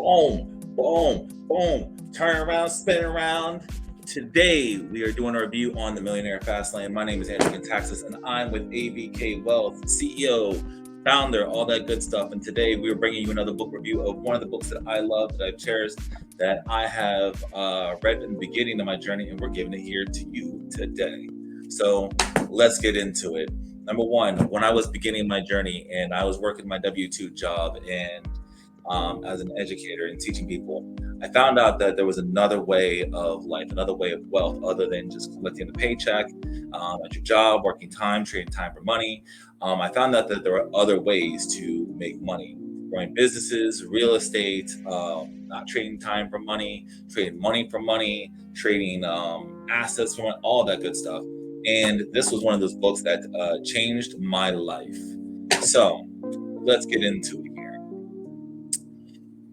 Boom, boom, boom. Turn around, spin around. Today, we are doing a review on the Millionaire Fastlane. My name is Andrew Taxis, and I'm with AVK Wealth, CEO, founder, all that good stuff. And today, we are bringing you another book review of one of the books that I love, that I've cherished, that I have read in the beginning of my journey, and we're giving it here to you today. So let's get into it. Number one, when I was beginning my journey and I was working my W-2 job and as an educator and teaching people, I found out that there was another way of life, another way of wealth, other than just collecting a paycheck at your job, working time, trading time for money. I found out that there are other ways to make money, growing businesses, real estate, not trading time for money, trading money for money, trading assets for money, all that good stuff. And this was one of those books that changed my life. So let's get into it here.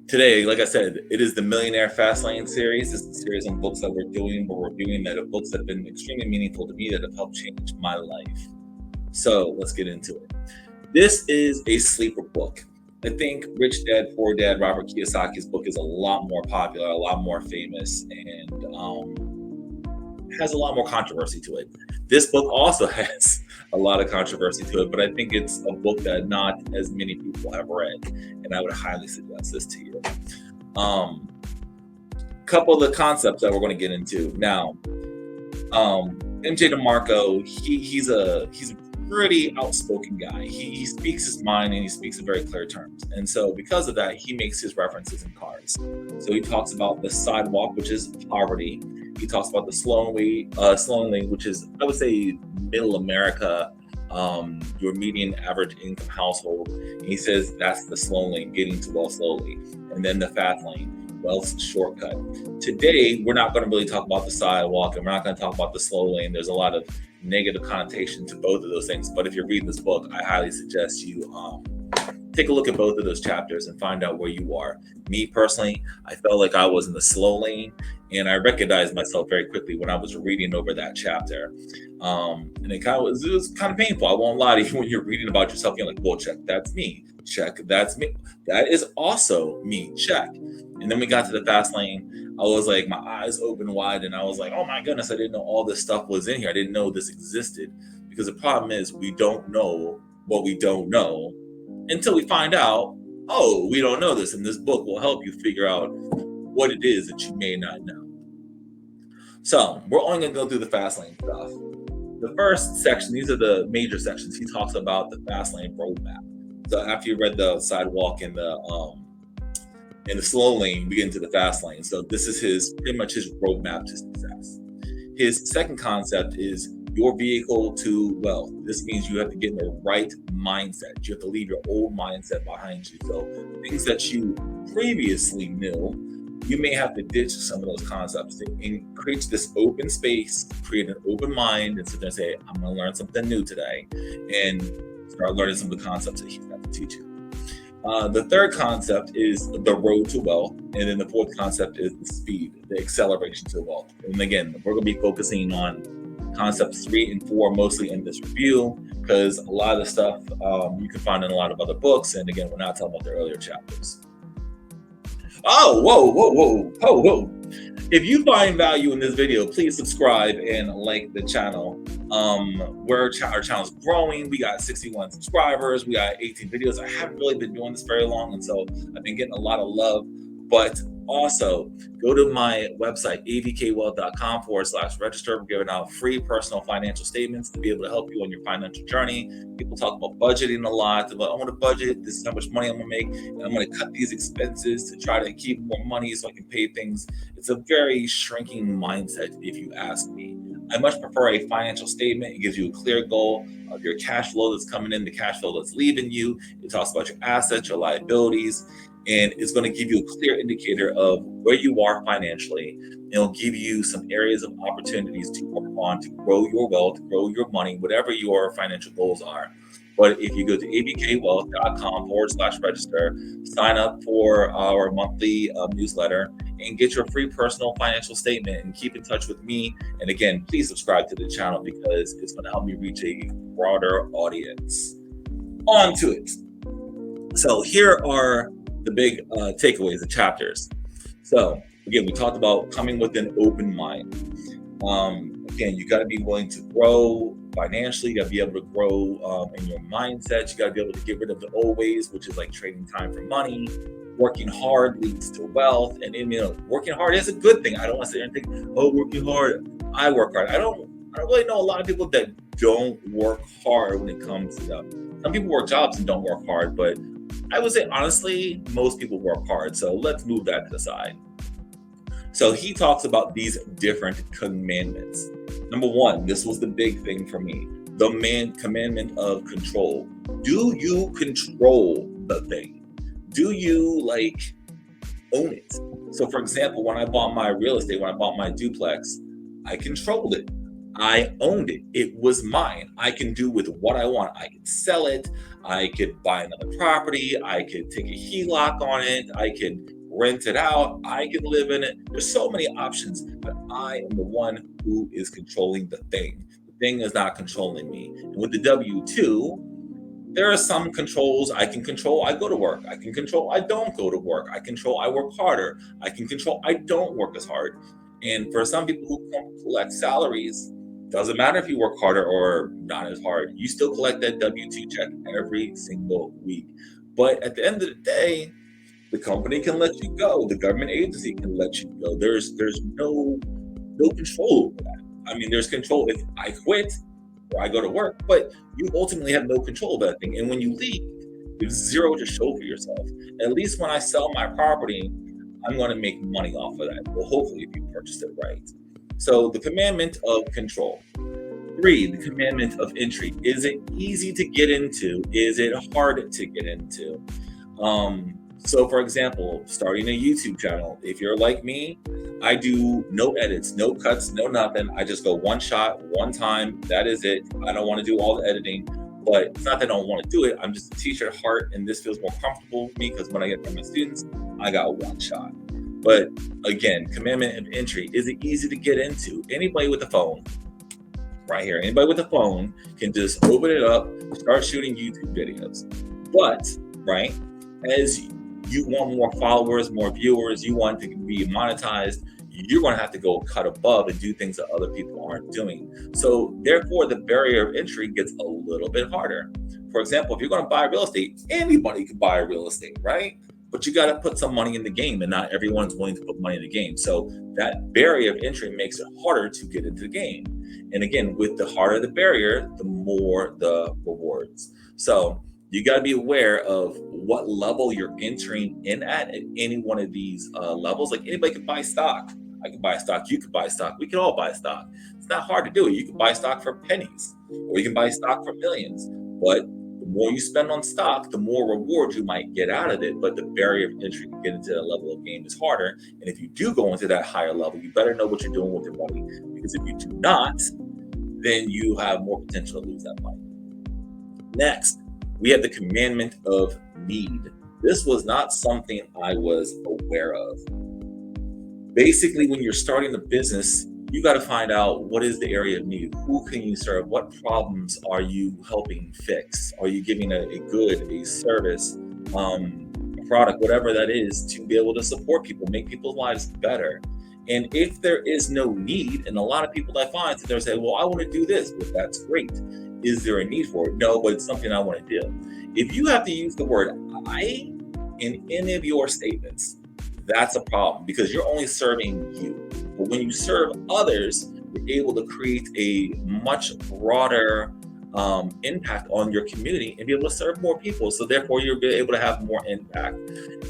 Today, like I said, it is the Millionaire Fastlane series. This is a series on books that we're reviewing that are books that have been extremely meaningful to me, that have helped change my life. So let's get into it. This is a sleeper book. I think Rich Dad, Poor Dad, Robert Kiyosaki's book is a lot more popular, a lot more famous, and has a lot more controversy to it. This book also has a lot of controversy to it, but I think it's a book that not as many people have read, and I would highly suggest this to you. Couple of the concepts that we're going to get into now. MJ DeMarco, he's a pretty outspoken guy. He speaks his mind, and he speaks in very clear terms. And so because of that, he makes his references in cars. So he talks about the sidewalk, which is poverty. He talks about the slow lane, which is, I would say, middle America, your median average income household. And he says that's the slow lane, getting to wealth slowly. And then the fast lane, wealth's shortcut. Today, we're not going to really talk about the sidewalk, and we're not going to talk about the slow lane. There's a lot of negative connotation to both of those things. But if you're reading this book, I highly suggest you take a look at both of those chapters and find out where you are. Me personally, I felt like I was in the slow lane, and I recognized myself very quickly when I was reading over that chapter. And it was kind of painful. I won't lie to you. When you're reading about yourself, you're like, well, check, that's me. Check, that's me. That is also me. Check. And then we got to the fast lane. I was like, my eyes open wide, and I was like, oh my goodness, I didn't know all this stuff was in here. I didn't know this existed. Because the problem is, we don't know what we don't know until we find out, oh, we don't know this. And this book will help you figure out what it is that you may not know. So we're only going to go through the fast lane stuff. The first section, these are the major sections. He talks about the fast lane roadmap. So after you read the sidewalk and the slow lane, we get into the fast lane. So this is pretty much his roadmap to success. His second concept is your vehicle to wealth. This means you have to get in the right mindset. You have to leave your old mindset behind you. So things that you previously knew, you may have to ditch some of those concepts and create this open space, create an open mind, and sit there and say, I'm going to learn something new today, and start learning some of the concepts that he's got to teach you. The third concept is the road to wealth. And then the fourth concept is the speed, the acceleration to wealth. And again, we're going to be focusing on concepts 3 and 4 mostly in this review, because a lot of the stuff you can find in a lot of other books. And again, we're not talking about the earlier chapters. Oh, whoa. If you find value in this video, please subscribe and like the channel. Our channel's growing. We got 61 subscribers. We got 18 videos. I haven't really been doing this very long, and so I've been getting a lot of love. But also, go to my website, avkwealth.com/register. We're giving out free personal financial statements to be able to help you on your financial journey. People talk about budgeting a lot. They're like, I want to budget. This is how much money I'm going to make. And I'm going to cut these expenses to try to keep more money so I can pay things. It's a very shrinking mindset, if you ask me. I much prefer a financial statement. It gives you a clear goal of your cash flow that's coming in, the cash flow that's leaving you. It talks about your assets, your liabilities, and it's going to give you a clear indicator of where you are financially. It'll give you some areas of opportunities to work on to grow your wealth, grow your money, whatever your financial goals are. But if you go to avkwealth.com/register, sign up for our monthly newsletter and get your free personal financial statement, and keep in touch with me. And again, please subscribe to the channel, because it's going to help me reach a broader audience. On to it. So here are the big takeaways, the chapters. So again, we talked about coming with an open mind. Again, you got to be willing to grow financially. You got to be able to grow in your mindset. You got to be able to get rid of the old ways, which is like trading time for money. Working hard leads to wealth, and working hard is a good thing. I don't want to sit there and think, oh, working hard. I work hard. I don't really know a lot of people that don't work hard when it comes to them. Some people work jobs and don't work hard, but I would say honestly, most people work hard. So let's move that to the side. So he talks about these different commandments. Number one, this was the big thing for me. The commandment of control. Do you control the thing? Do you own it? So for example, when I bought my real estate, when I bought my duplex, I controlled it. I owned it. It was mine. I can do with what I want. I could sell it. I could buy another property. I could take a HELOC on it. I could rent it out. I could live in it. There's so many options, but I am the one who is controlling the thing. The thing is not controlling me. And with the W-2, there are some controls I can control. I go to work. I can control I don't go to work. I control I work harder. I can control I don't work as hard. And for some people who collect salaries, doesn't matter if you work harder or not as hard, you still collect that W-2 check every single week. But at the end of the day, the company can let you go. The government agency can let you go. There's no control over that. I mean, there's control if I quit or I go to work, but you ultimately have no control of that thing. And when you leave, there's zero to show for yourself. At least when I sell my property, I'm going to make money off of that. Well, hopefully, if you purchased it right. So the commandment of control. 3, the commandment of entry. Is it easy to get into? Is it hard to get into? So for example, starting a YouTube channel, if you're like me, I do no edits, no cuts, no nothing. I just go one shot, one time. That is it. I don't want to do all the editing, but it's not that I don't want to do it. I'm just a teacher at heart, and this feels more comfortable for me because when I get from my students, I got one shot. But again, commandment of entry. Is it easy to get into? Anybody with a phone, right here, anybody with a phone can just open it up, start shooting YouTube videos. But, right, as you want more followers, more viewers, you want to be monetized, you're going to have to go cut above and do things that other people aren't doing. So therefore, the barrier of entry gets a little bit harder. For example, if you're going to buy real estate, anybody can buy real estate, right? But you got to put some money in the game, and not everyone's willing to put money in the game. So that barrier of entry makes it harder to get into the game. And again, with the harder the barrier, the more the rewards. So you got to be aware of what level you're entering in at any one of these levels. Like anybody can buy stock. I can buy stock. You could buy stock. We can all buy stock. It's not hard to do it. You can buy stock for pennies, or you can buy stock for millions. But the more you spend on stock, the more reward you might get out of it. But the barrier of entry to get into that level of game is harder. And if you do go into that higher level, you better know what you're doing with your money. Because if you do not, then you have more potential to lose that money. Next, we have the commandment of need. This was not something I was aware of. Basically, when you're starting a business, you got to find out what is the area of need. Who can you serve? What problems are you helping fix? Are you giving a good, a service, a product, whatever that is, to be able to support people, make people's lives better? And if there is no need, and a lot of people I find sit there and say, well, I want to do this. Well, that's great. Is there a need for it? No, but it's something I want to do. If you have to use the word I in any of your statements, that's a problem, because you're only serving you. But when you serve others, you're able to create a much broader impact on your community and be able to serve more people. So therefore, you're able to have more impact.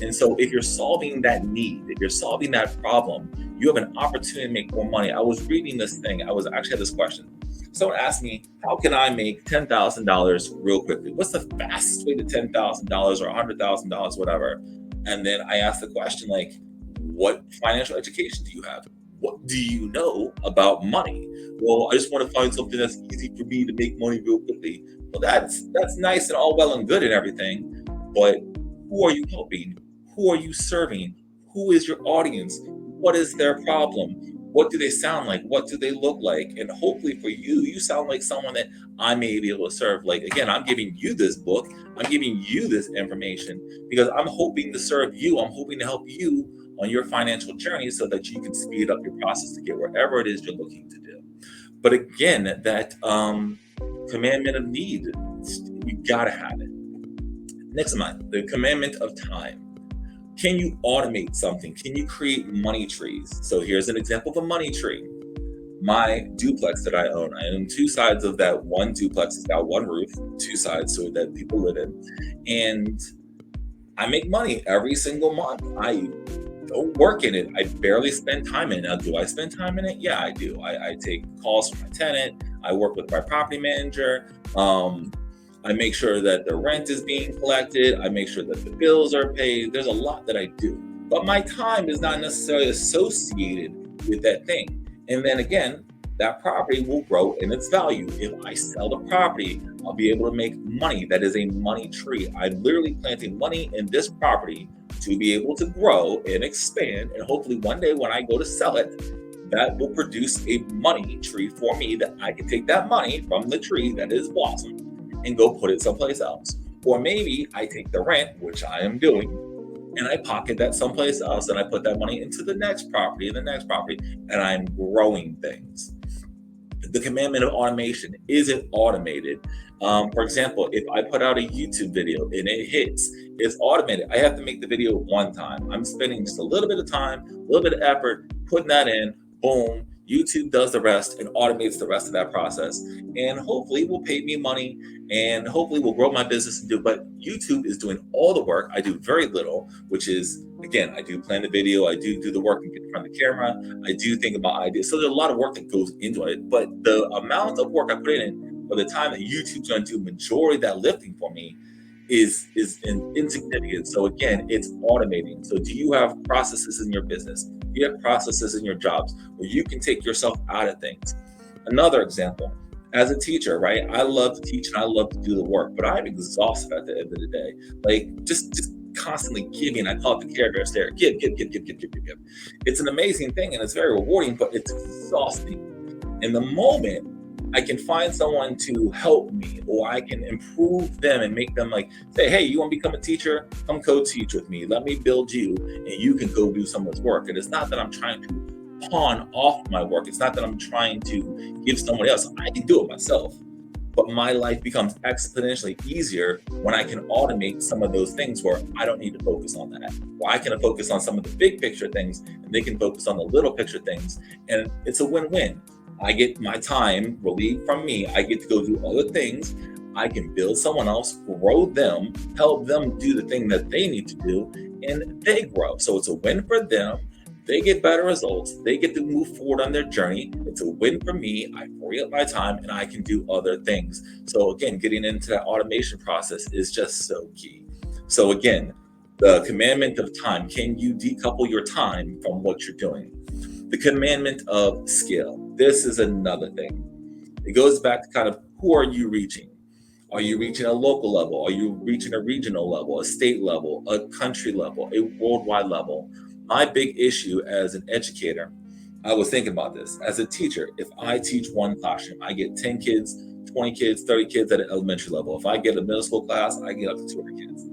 And so if you're solving that need, if you're solving that problem, you have an opportunity to make more money. I was reading this thing. I actually had this question. Someone asked me, how can I make $10,000 real quickly? What's the fastest way to $10,000 or $100,000, whatever? And then I asked the question, like, what financial education do you have? What do you know about money? Well, I just want to find something that's easy for me to make money real quickly. Well, that's nice and all well and good and everything, but who are you helping? Who are you serving? Who is your audience? What is their problem? What do they sound like? What do they look like? And hopefully for you, you sound like someone that I may be able to serve. Like, again, I'm giving you this book, I'm giving you this information because I'm hoping to serve you. I'm hoping to help you on your financial journey so that you can speed up your process to get wherever it is you're looking to do. But again, that commandment of need, you gotta have it. Next month, the commandment of time. Can you automate something? Can you create money trees? So here's an example of a money tree. My duplex that I own two sides of that one duplex. It's got one roof, two sides so that people live in. And I make money every single month. I don't work in it. I barely spend time in it. Now, do I spend time in it? Yeah, I do. I take calls from my tenant. I work with my property manager. I make sure that the rent is being collected. I make sure that the bills are paid. There's a lot that I do. But my time is not necessarily associated with that thing. And then again, that property will grow in its value. If I sell the property, I'll be able to make money. That is a money tree. I'm literally planting money in this property to be able to grow and expand. And hopefully one day when I go to sell it, that will produce a money tree for me that I can take that money from the tree that is blossomed and go put it someplace else. Or maybe I take the rent, which I am doing, and I pocket that someplace else and I put that money into the next property and the next property, and I'm growing things. The commandment of automation, is it automated? For example, if I put out a YouTube video and it hits, it's automated. I have to make the video one time. I'm spending just a little bit of time, a little bit of effort, putting that in, boom. YouTube does the rest and automates the rest of that process. And hopefully will pay me money and hopefully will grow my business and do. But YouTube is doing all the work. I do very little, which is, again, I do plan the video, I do the work and get in front of the camera, I do think about ideas. So there's a lot of work that goes into it. But the amount of work I put in by the time that YouTube's going to do majority of that lifting for me is insignificant. So again, it's automating. So do you have processes in your business? Do you have processes in your jobs where you can take yourself out of things? Another example, as a teacher, right? I love to teach and I love to do the work, but I'm exhausted at the end of the day. Like just constantly giving. I call it the care bear stare. Give, give, give, give, give, give, give, give. It's an amazing thing and it's very rewarding, but it's exhausting. In the moment, I can find someone to help me, or I can improve them and make them like say, hey, you want to become a teacher? Come co-teach with me. Let me build you, and you can go do some of this work. And it's not that I'm trying to pawn off my work. It's not that I'm trying to give someone else. I can do it myself, but my life becomes exponentially easier when I can automate some of those things where I don't need to focus on that. Or I can focus on some of the big picture things, and they can focus on the little picture things, and it's a win-win. I get my time relieved from me. I get to go do other things. I can build someone else, grow them, help them do the thing that they need to do, and they grow. So it's a win for them. They get better results. They get to move forward on their journey. It's a win for me. I free up my time and I can do other things. So again, getting into that automation process is just so key. So again, the commandment of time. Can you decouple your time from what you're doing? The commandment of scale. This is another thing. It goes back to kind of who are you reaching? Are you reaching a local level? Are you reaching a regional level, a state level, a country level, a worldwide level? My big issue as an educator, I was thinking about this. As a teacher, if I teach one classroom, I get 10 kids, 20 kids, 30 kids at an elementary level. If I get a middle school class, I get up to 200 kids.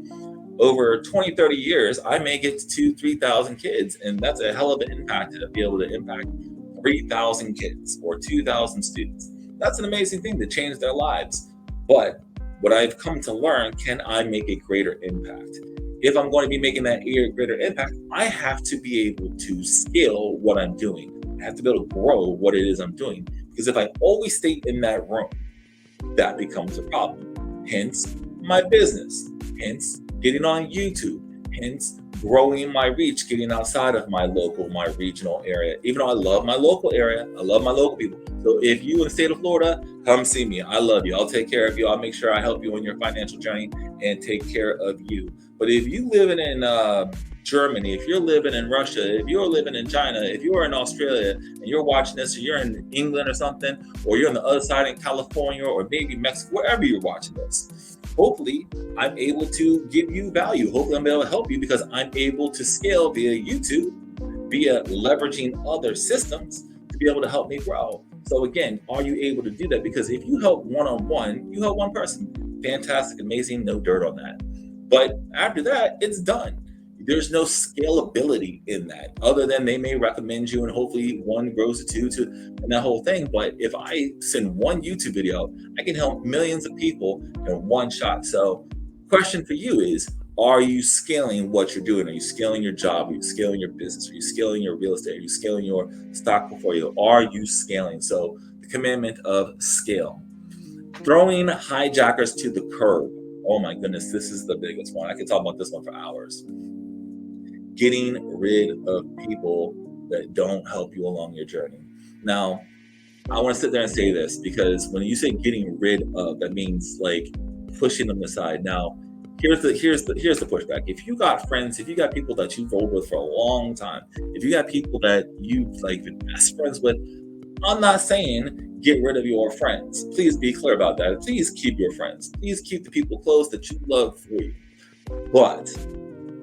Over 20, 30 years, I may get to 3,000 kids. And that's a hell of an impact to be able to impact 3,000 kids or 2,000 students. That's an amazing thing to change their lives. But what I've come to learn, can I make a greater impact? If I'm going to be making that greater impact, I have to be able to scale what I'm doing. I have to be able to grow what it is I'm doing. Because if I always stay in that room, that becomes a problem. Hence, my business. Hence, getting on YouTube. Hence, growing my reach, getting outside of my local, my regional area. Even though I love my local area, I love my local people. So if you in the state of Florida, come see me. I love you. I'll take care of you. I'll make sure I help you on your financial journey and take care of you. But if you living in Germany, if you're living in Russia, if you're living in China, if you're in Australia and you're watching this, or you're in England or something, or you're on the other side in California or maybe Mexico, wherever you're watching this, hopefully I'm able to give you value. Hopefully I'm able to help you because I'm able to scale via YouTube, via leveraging other systems to be able to help me grow. So again, are you able to do that? Because if you help one-on-one, you help one person. Fantastic, amazing, no dirt on that. But after that, it's done. There's no scalability in that, other than they may recommend you and hopefully one grows to two to and that whole thing. But if I send one YouTube video, I can help millions of people in one shot. So question for you is, are you scaling what you're doing? Are you scaling your job? Are you scaling your business? Are you scaling your real estate? Are you scaling your stock portfolio? Are you scaling? So the commandment of scale. Throwing hijackers to the curb. Oh my goodness, this is the biggest one. I could talk about this one for hours. Getting rid of people that don't help you along your journey. Now, I want to sit there and say this, because when you say getting rid of, that means like pushing them aside. Now, here's the pushback. If you got friends, if you got people that you've rolled with for a long time, if you got people that you've like been best friends with, I'm not saying get rid of your friends. Please be clear about that. Please keep your friends. Please keep the people close that you love for you. But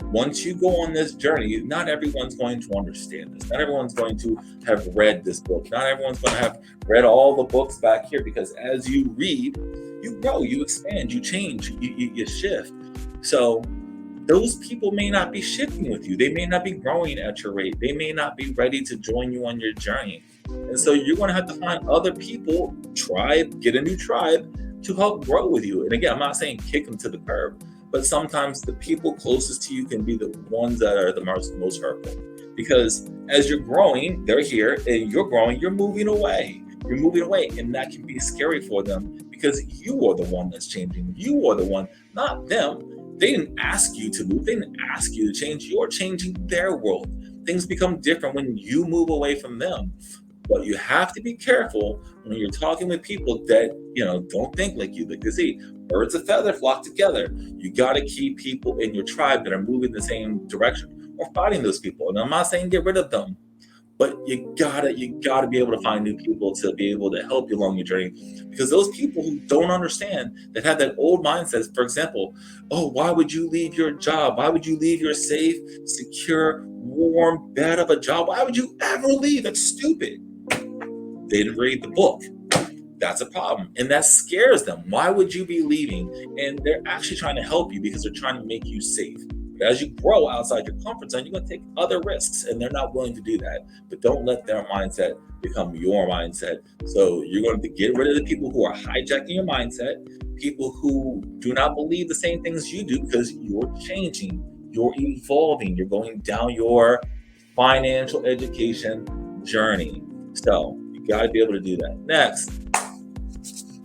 once you go on this journey, not everyone's going to understand this. Not everyone's going to have read this book. Not everyone's going to have read all the books back here, because as you read, you grow, you expand, you change, you shift. So those people may not be shifting with you. They may not be growing at your rate. They may not be ready to join you on your journey. And so you're going to have to find other people, get a new tribe to help grow with you. And again, I'm not saying kick them to the curb, but sometimes the people closest to you can be the ones that are the most hurtful. Because as you're growing, they're here, and you're growing, you're moving away. You're moving away, and that can be scary for them, because you are the one that's changing. You are the one, not them. They didn't ask you to move. They didn't ask you to change. You're changing their world. Things become different when you move away from them. But you have to be careful when you're talking with people that, don't think like you. Like they say, birds of feather flock together. You got to keep people in your tribe that are moving the same direction, or fighting those people. And I'm not saying get rid of them, but you gotta be able to find new people to be able to help you along your journey. Because those people who don't understand, that have that old mindset, for example, oh, why would you leave your job? Why would you leave your safe, secure, warm bed of a job? Why would you ever leave? That's stupid. They didn't read the book. That's a problem. And that scares them. Why would you be leaving? And they're actually trying to help you, because they're trying to make you safe. But as you grow outside your comfort zone, you're going to take other risks, and they're not willing to do that. But don't let their mindset become your mindset. So you're going to get rid of the people who are hijacking your mindset, people who do not believe the same things you do, because you're changing, you're evolving, you're going down your financial education journey. So you got to be able to do that. Next,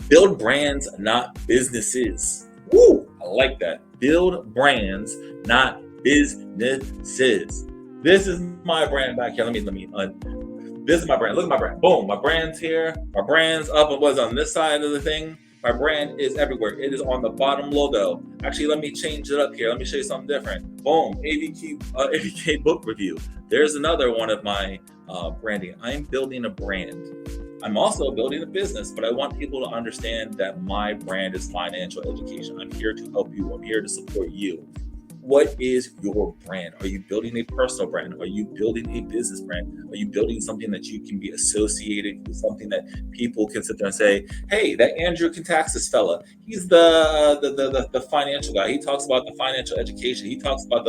build brands, not businesses. Woo! I like that. Build brands, not businesses. This is my brand back here. This is my brand. Look at my brand. Boom. My brand's here. My brand's up. It was on this side of the thing. My brand is everywhere. It is on the bottom logo. Actually, let me change it up here. Let me show you something different. Boom. AVK book review. There's another one of my branding. I'm building a brand. I'm also building a business, but I want people to understand that my brand is financial education. I'm here to help you. I'm here to support you. What is your brand? Are you building a personal brand? Are you building a business brand? Are you building something that you can be associated with, something that people can sit there and say, hey, that Andrew Contaxis fella, he's the financial guy. He talks about the financial education. He talks about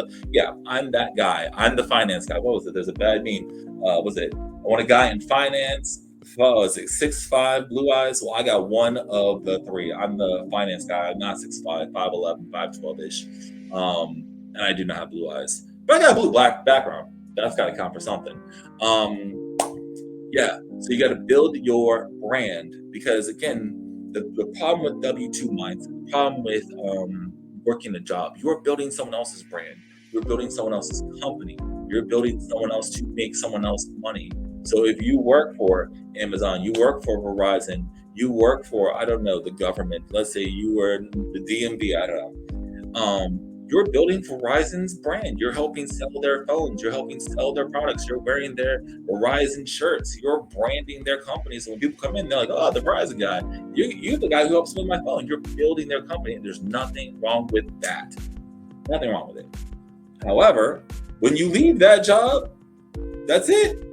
I'm that guy. I'm the finance guy. What was it? There's a bad meme. I want a guy in finance. Oh, is it 6'5", blue eyes? Well, I got one of the three. I'm the finance guy. I'm not 6'5", 5'11", 5'12"-ish. And I do not have blue eyes. But I got a blue black background. That's got to count for something. So you got to build your brand, because, again, the problem with W-2 mindset, the problem with working a job, you're building someone else's brand. You're building someone else's company. You're building someone else to make someone else money. So if you work for Amazon, you work for Verizon, you work for, I don't know, the government, let's say you were the DMV, I don't know. You're building Verizon's brand. You're helping sell their phones. You're helping sell their products. You're wearing their Verizon shirts. You're branding their company. So when people come in, they're like, oh, the Verizon guy. You're the guy who helps with my phone. You're building their company. And there's nothing wrong with that. Nothing wrong with it. However, when you leave that job, That's it.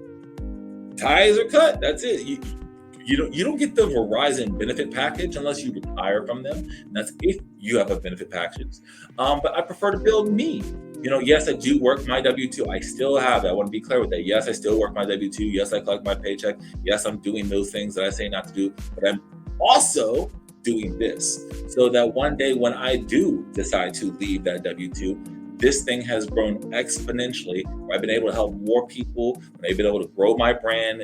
Ties are cut. That's it. You don't get the Verizon benefit package unless you retire from them. And that's if you have a benefit package. But I prefer to build me. Yes, I do work my W-2. I still have it. I want to be clear with that. Yes, I still work my W-2. Yes, I collect my paycheck. Yes, I'm doing those things that I say not to do. But I'm also doing this so that one day when I do decide to leave that W-2, this thing has grown exponentially. I've been able to help more people. I've been able to grow my brand,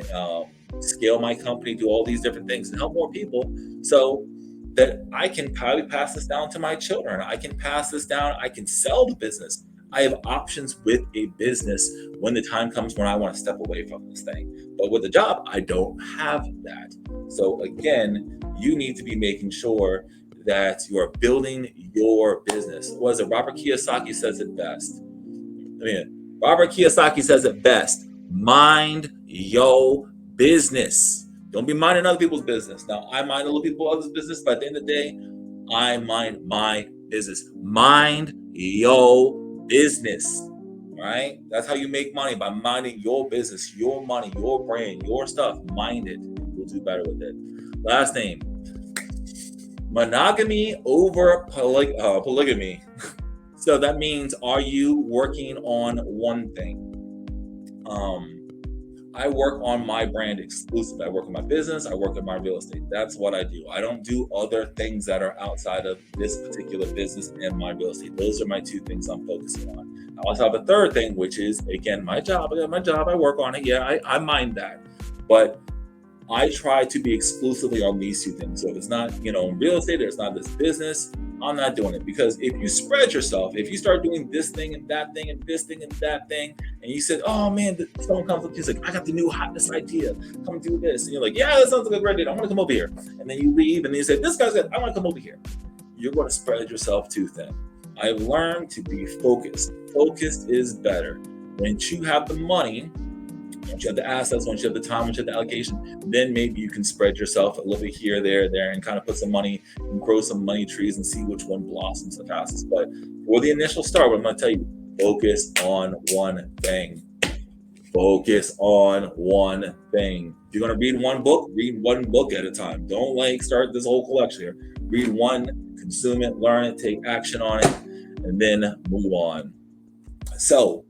scale my company, do all these different things and help more people so that I can probably pass this down to my children. I can pass this down. I can sell the business. I have options with a business when the time comes when I want to step away from this thing. But with a job, I don't have that. So again, you need to be making sure that you are building your business. What is it? Robert Kiyosaki says it best. Robert Kiyosaki says it best. Mind your business. Don't be minding other people's business. Now, I mind other people's business, but at the end of the day, I mind my business. Mind your business. Right? That's how you make money, by minding your business, your money, your brand, your stuff. Mind it. You'll do better with it. Last name. Monogamy over polygamy. So that means, are you working on one thing? I work on my brand exclusively. I work on my business. I work on my real estate. That's what I do. I don't do other things that are outside of this particular business and my real estate. Those are my two things I'm focusing on. I also have a third thing, which is, again, my job. I got my job. I work on it. Yeah, I mind that. But I try to be exclusively on these two things. So if it's not, in real estate, or it's not this business, I'm not doing it. Because if you spread yourself, if you start doing this thing and that thing and this thing and that thing, and you said, oh man, someone comes up to you, like, I got the new hotness idea, come do this. And you're like, yeah, that sounds like a great idea. I want to come over here. And then you leave and you say, this guy's good, I want to come over here. You're going to spread yourself too thin. I've learned to be focused. Focused is better. Once you have the money, once you have the assets, once you have the time, once you have the allocation, then maybe you can spread yourself a little bit here, there, and kind of put some money and grow some money trees and see which one blossoms the fastest. But for the initial start, what I'm going to tell you, focus on one thing. Focus on one thing. If you're going to read one book at a time. Don't start this whole collection here. Read one, consume it, learn it, take action on it, and then move on. So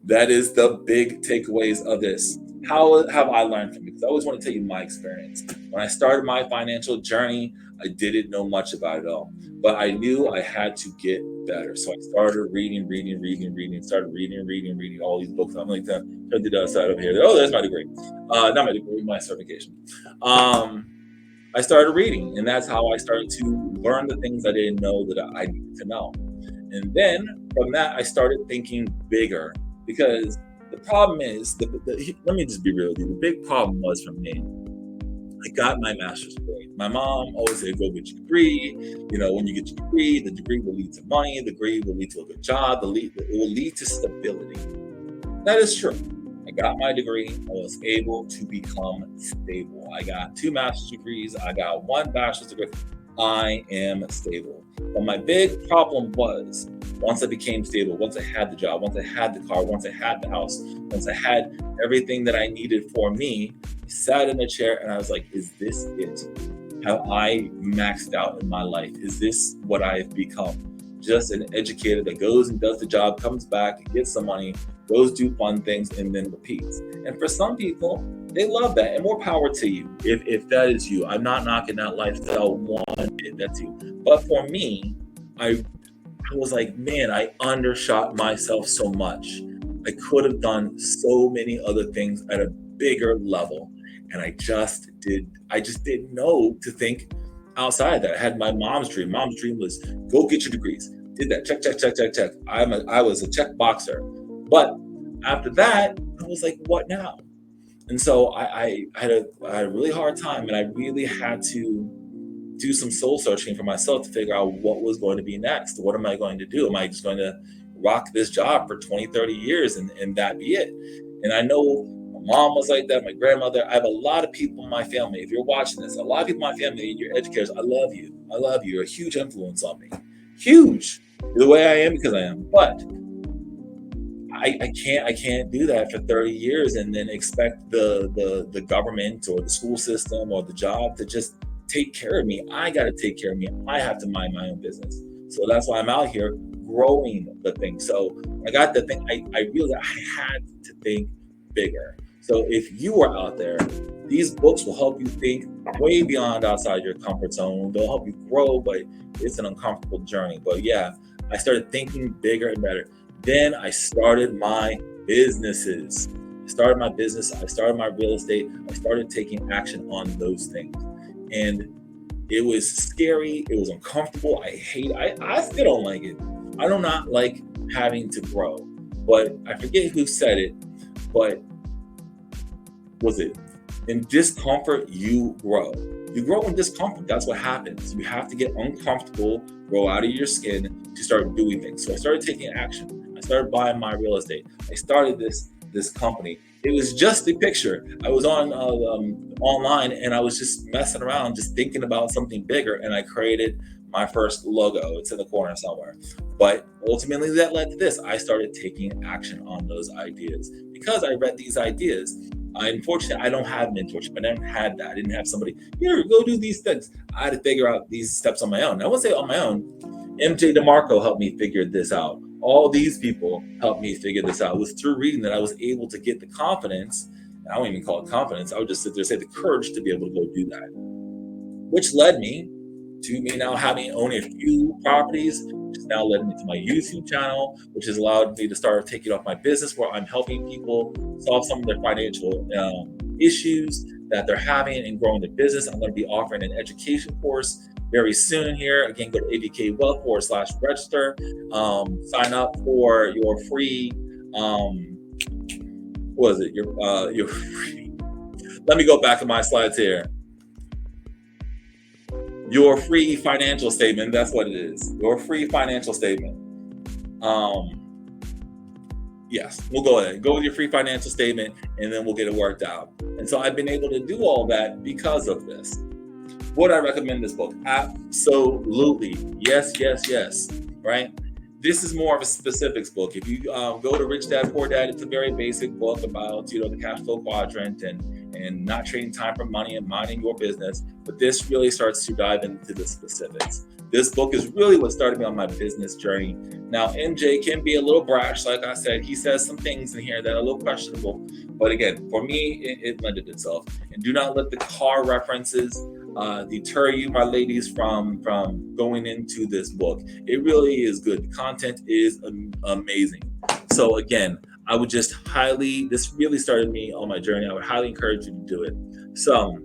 that is the big takeaways of this. How have I learned from it? Because I always want to tell you my experience. When I started my financial journey, I didn't know much about it all, but I knew I had to get better. So I started reading, started reading all these books. I'm like, turn to the other side over here. Oh, there's my degree. Not my degree, my certification. I started reading, and that's how I started to learn the things I didn't know that I needed to know. And then from that, I started thinking bigger. Because the problem is, let me just be real with you. The big problem was for me, I got my master's degree. My mom always said, go get your degree. When you get your degree, the degree will lead to money. The degree will lead to a good job. It will lead to stability. That is true. I got my degree. I was able to become stable. I got 2 master's degrees. I got 1 bachelor's degree. I am stable. But my big problem was, once I became stable, once I had the job, once I had the car, once I had the house, once I had everything that I needed for me, I sat in a chair and I was like, is this it? Have I maxed out in my life? Is this what I've become? Just an educator that goes and does the job, comes back, gets some money, goes do fun things, and then repeats. And for some people, they love that, and more power to you if that is you. I'm not knocking that lifestyle one bit, that's you. But for me, I was like, man, I undershot myself so much. I could have done so many other things at a bigger level, and I just didn't know to think outside that. I had my mom's dream. Mom's dream was go get your degrees. Did that. Check. I was a check boxer. But after that, I was like, what now? And so I had a really hard time, and I really had to do some soul searching for myself to figure out what was going to be next. What am I going to do? Am I just going to rock this job for 20, 30 years and that be it? And I know my mom was like that, my grandmother. I have a lot of people in my family. If you're watching this, a lot of people in my family, you're educators. I love you. You're a huge influence on me. Huge. You're the way I am because I am. But I can't do that for 30 years and then expect the government or the school system or the job to just take care of me. I got to take care of me. I have to mind my own business. So that's why I'm out here growing the thing. So I got the thing. I realized I had to think bigger. So if you are out there, these books will help you think way beyond outside your comfort zone. They'll help you grow, but it's an uncomfortable journey. But yeah, I started thinking bigger and better. Then I started my businesses. I started my business. I started my real estate. I started taking action on those things. And it was scary. It was uncomfortable. I still don't like it. I do not like having to grow. But I forget who said it, but was it in discomfort you grow? You grow in discomfort. That's what happens. You have to get uncomfortable, grow out of your skin to start doing things. So I started taking action. I started buying my real estate. I started this company. It was just a picture. I was on online and I was just messing around, just thinking about something bigger, and I created my first logo. It's in the corner somewhere. But ultimately, that led to this. I started taking action on those ideas because I read these ideas. Unfortunately, I don't have mentorship. I never had that. I didn't have somebody, here, go do these things. I had to figure out these steps on my own. I won't say on my own. MJ DeMarco helped me figure this out. All these people helped me figure this out. It was through reading that I was able to get the confidence. I don't even call it confidence. I would just sit there and say the courage to be able to go do that, which led me to me now having owning a few properties, which has now led me to my YouTube channel, which has allowed me to start taking off my business where I'm helping people solve some of their financial issues that they're having and growing their business. I'm going to be offering an education course very soon here. Again, go to AVK Wealth /register. Sign up for your free, what is it? Your free. Let me go back to my slides here. Your free financial statement. That's what it is. Your free financial statement. Yes, we'll go ahead. Go with your free financial statement, and then we'll get it worked out. And so I've been able to do all that because of this. Would I recommend this book? Absolutely. Yes, yes, yes. Right? This is more of a specifics book. If you go to Rich Dad Poor Dad, it's a very basic book about the cash flow quadrant and not trading time for money and minding your business. But this really starts to dive into the specifics. This book is really what started me on my business journey. Now, MJ can be a little brash, like I said. He says some things in here that are a little questionable. But again, for me, it lended itself. And do not let the car references deter you, my ladies, from going into this book. It really is good. The content is amazing. So again, I would just this really started me on my journey. I would highly encourage you to do it. So,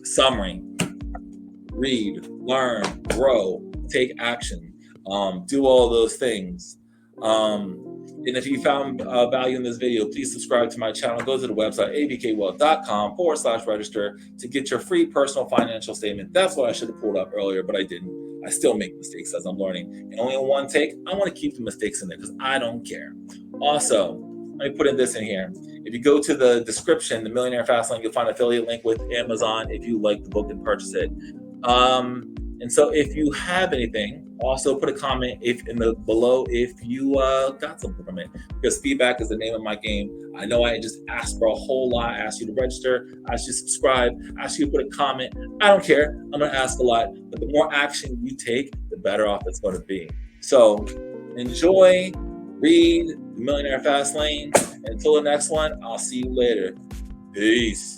summary: read, learn, grow, take action, do all those things. And if you found value in this video, please subscribe to my channel. Go to the website, avkwealth.com /register to get your free personal financial statement. That's what I should have pulled up earlier, but I didn't. I still make mistakes as I'm learning. And only in one take, I want to keep the mistakes in there because I don't care. Also, let me put this in here. If you go to the description, the Millionaire Fastlane, you'll find an affiliate link with Amazon if you like the book and purchase it. And so if you have anything, also put a comment below if you got something from it, because feedback is the name of my game. I know I just asked for a whole lot. I asked you to register, I asked you to subscribe, I asked you to put a comment. I don't care. I'm going to ask a lot, but the more action you take, the better off it's going to be. So enjoy, read the Millionaire Fastlane. Until the next one, I'll see you later. Peace.